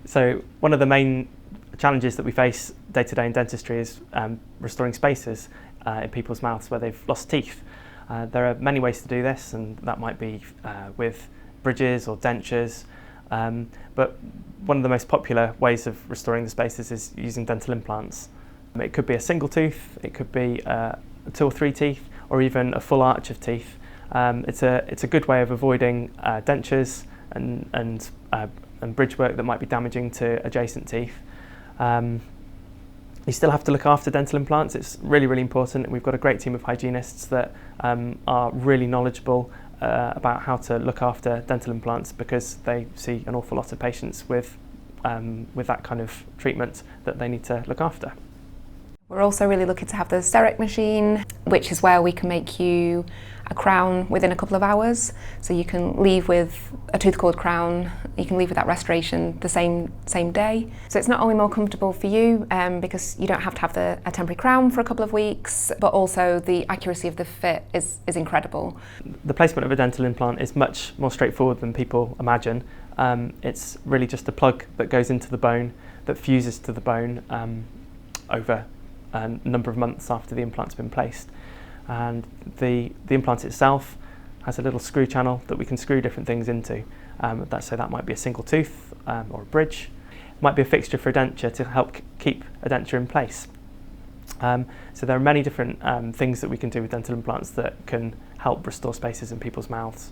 So one of the main challenges that we face day to day in dentistry is restoring spaces in people's mouths where they've lost teeth. There are many ways to do this, and that might be with bridges or dentures, but one of the most popular ways of restoring the spaces is using dental implants. It could be a single tooth, it could be 2 or 3 teeth, or even a full arch of teeth. It's a good way of avoiding dentures and bridge work that might be damaging to adjacent teeth. You still have to look after dental implants. It's really, really important. We've got a great team of hygienists that are really knowledgeable about how to look after dental implants, because they see an awful lot of patients with that kind of treatment that they need to look after. We're also really lucky to have the CEREC machine, which is where we can make you a crown within a couple of hours. So you can leave with a tooth-cored crown, you can leave with that restoration the same day. So it's not only more comfortable for you because you don't have to have a temporary crown for a couple of weeks, but also the accuracy of the fit is incredible. The placement of a dental implant is much more straightforward than people imagine. It's really just a plug that goes into the bone, that fuses to the bone over a number of months after the implant's been placed. And the implant itself has a little screw channel that we can screw different things into. So that might be a single tooth or a bridge. It might be a fixture for a denture to help keep a denture in place. So there are many different things that we can do with dental implants that can help restore spaces in people's mouths.